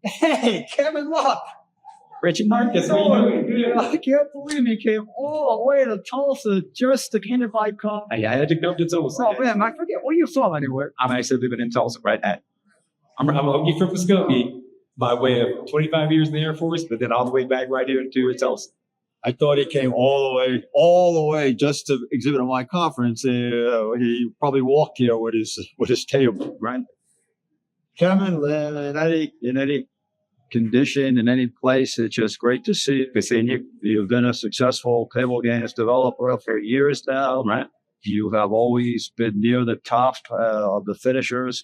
Hey, Kevin, look. Richard Marcus, how you doing? I can't believe he came all the way to Tulsa just to get my car. I had to come to Tulsa. Oh, man, I forget. Where you from anyway? I'm actually living in Tulsa right now. I'm a Okie from Muskogee by way of 25 years in the Air Force, but then all the way back right here to Tulsa. I thought he came all the way just to exhibit at my conference. He probably walked here with his table, right? Kevin, in any condition, in any place, it's just great to see you. You've been a successful table games developer for years now, right? You have always been near the top of the finishers.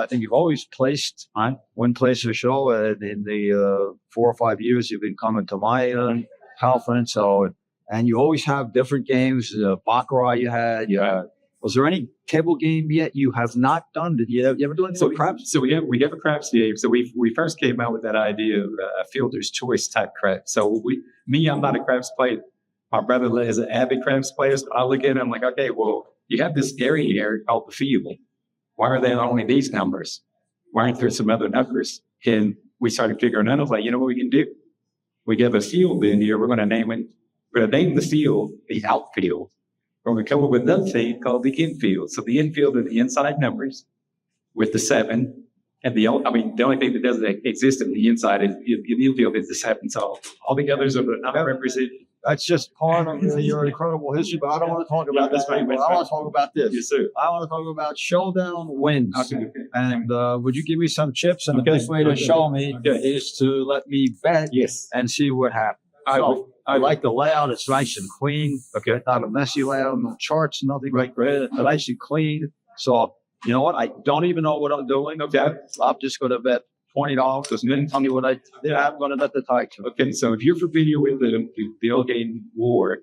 I think you've always placed one place or show in the 4 or 5 years you've been coming to my conference. So, and you always have different games. Baccarat you had. Was there any table game yet you have not done? Did you ever do anything with craps? So we have a craps game. So we first came out with that idea of a fielder's choice type craps. So I'm not a craps player. My brother is an avid craps player. So I look at him like, okay, well, you have this area here called the field. Why are there only these numbers? Why aren't there some other numbers? And we started figuring out, I was like, you know what we can do? We have a field in here. We're going to name the field the outfield. We're going to come up with another thing called the infield. So the infield are the inside numbers with the 7. And the only thing that doesn't exist in the inside is the infield is the 7. So all the others are not represented. That's just part of your incredible history, but I don't want to talk about this. I want to talk about this. Yes, sir. I want to talk about Showdown wins. Okay. And would you give me some tips? And the best way to show me is to let me bet and see what happens. I like the layout. It's nice and clean. Okay. Not a messy layout, no charts, nothing like that. Nice and clean. So, you know what? I don't even know what I'm doing. Okay. I'm just going to bet $20 because you didn't tell me what I did. I'm going to bet the tie. Okay, so if you're familiar with the old game war,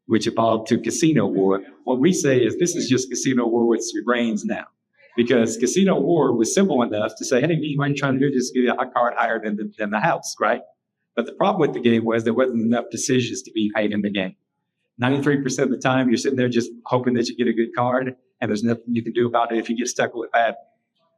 which evolved to casino war, what we say is this is just casino war with your brains now. Because casino war was simple enough to say, hey, you might try to do just get a card higher than the house, right? But the problem with the game was there wasn't enough decisions to be made in the game. 93% of the time, you're sitting there just hoping that you get a good card, and there's nothing you can do about it if you get stuck with that.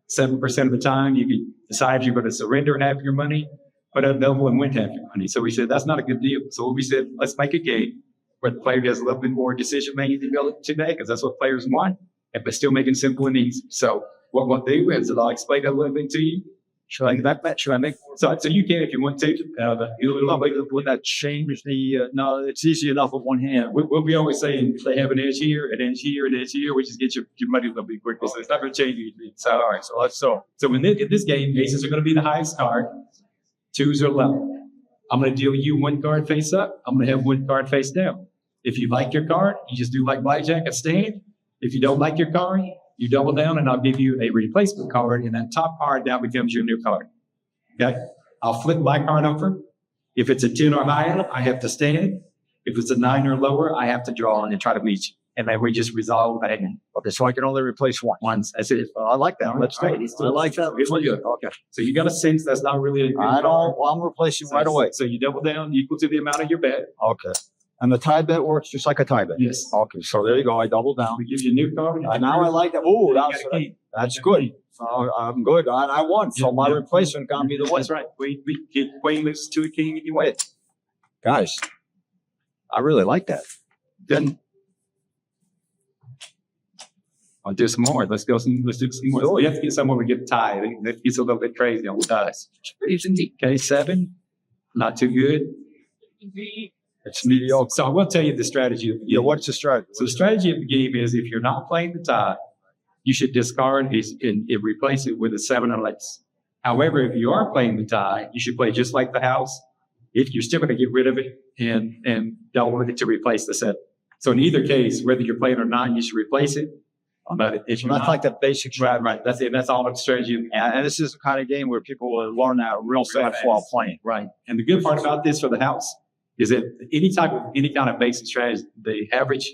7% of the time, you can decide you're going to surrender half your money, put up double and win half your money. So we said, that's not a good deal. So we said, let's make a game where the player has a little bit more decision making today, because that's what players want, but still making simple and easy. So what we'll do is I'll explain that a little bit to you. Should I make? So you can if you want to. Would that change the? No, it's easy enough with one hand. What we always say, if they have an edge here, an edge here, an edge here, we just get your money a little bit quicker. So it's not going to change anything. So all right, so in this game, aces are going to be the highest card. 2s are low. I'm going to deal you one card face up. I'm going to have one card face down. If you like your card, you just do like blackjack and stand. If you don't like your card, you double down, and I'll give you a replacement card, and that top card now becomes your new card. Okay? I'll flip my card over. If it's a 10 or higher, I have to stand. If it's a 9 or lower, I have to draw and try to meet you. And then we just resolve that. Okay, so I can only replace one. Once. That's it. I like that. Let's take it. I like that. It's really good. Okay. So you got a sense that's not really a good card. I'm replacing right away. So you double down equal to the amount of your bet. Okay. And the tie bet works just like a tie bet? Yes. Okay, so there you go. I double down. We give you a new card. Now I like that. Ooh, that's good. So I'm good. I won. So my replacement got me the win. That's right. We get queen loses to a king and you win. Guys, I really like that. Then I'll do some more. Let's do some more. So we have to get somewhere we get tied. It gets a little bit crazy on the dice. Okay, 7. Not too good. It's mediocre. So I will tell you the strategy of the game. Yeah, what's the strategy? So the strategy of the game is if you're not playing the tie, you should discard and replace it with a 7 or less. However, if you are playing the tie, you should play just like the house. If you're still going to get rid of it and double it to replace the 7. So in either case, whether you're playing or not, you should replace it. But if you're not like the basic strategy. Right. That's it. That's all the strategy. And this is the kind of game where people will learn that real fast while playing. Right. And the good part about this for the house is that any kind of basic strategy, the average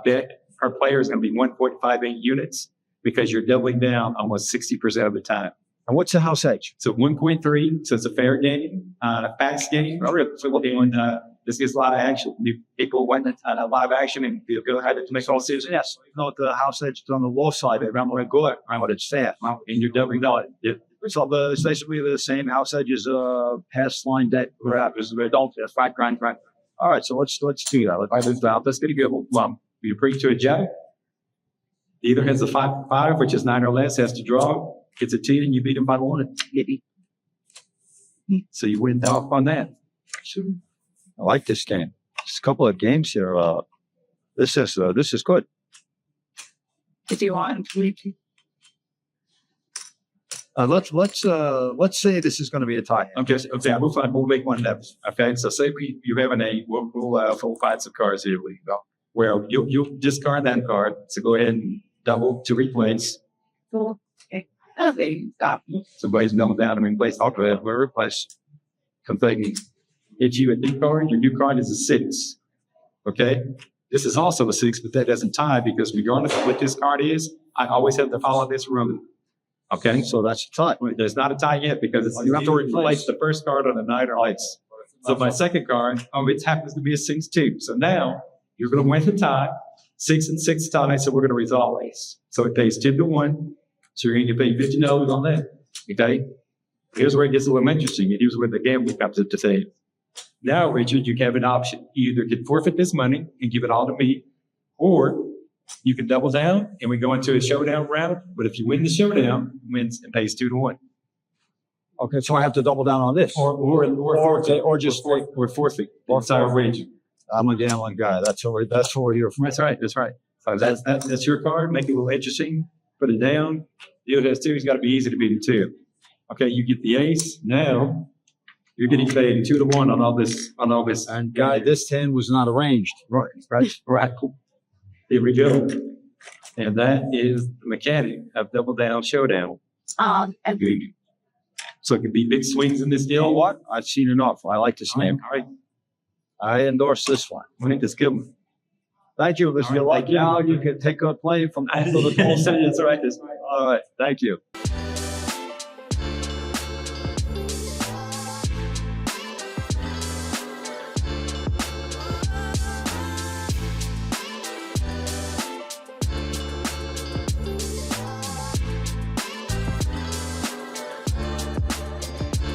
bet per player is going to be 1.58 units because you're doubling down almost 60% of the time. And what's the house edge? So 1.3, so it's a fair game, a fast game. This gets a lot of action. People want a lot of action and feel good to make all decisions. Yes, even though the house edge is on the low side, they remember go around what it's fast. And you're doubling down. So it's basically the same house edges, pass line debt, perhaps. Don't, that's right, grind. All right, so let's do that. Let's get a good one. You bring to a jack. Either has a 5, which is 9 or less, has to draw. Gets a 10, and you beat him by 1. So you win off on that. I like this game. Just a couple of games here. This is good. If you want. Let's say this is going to be a tie. Okay, we'll make one up. Okay, so say you have an 8, we'll find some cards here. We go. Well, you'll discard that card, so go ahead and double to replace. Okay. Okay. Stop. Somebody's double down and replace. I'll go ahead and replace. Completely. If you a new card, your new card is a 6. Okay? This is also a 6, but that doesn't tie because regardless of what this card is, I always have to follow this rule. Okay? So that's a tie. There's not a tie yet because you have to replace the first card on the 9 or less. So my second card, it happens to be a 6 too. So now you're going to win the tie. 6 and 6 tie, so we're going to resolve this. So it pays 10-1. So you're going to pay $50 on that. Okay? Here's where it gets a little interesting. Here's where the gambling comes into play. Now, Richard, you have an option. You either can forfeit this money and give it all to me, or you can double down and we go into a showdown round. But if you win the showdown, wins and pays 2-1. Okay, so I have to double down on this, Or just forfeit the entire wager. I'm a gambling guy. That's what we're here for. That's right. So that's your card. Make it a little interesting. Put it down. Deal has 2. It's got to be easy to beat it 2. Okay, you get the ace. Now you're getting paid 2-1 on all this. And guy, this 10 was not arranged. Right. Cool. Here we go. And that is the mechanic of double down showdown. And So it can be big swings in this You know deal. what? I've seen enough. I like this name. All right. I endorse this one. I think that's good. Thank you. If you like now, you can take a play from. That's right. All right. Thank you.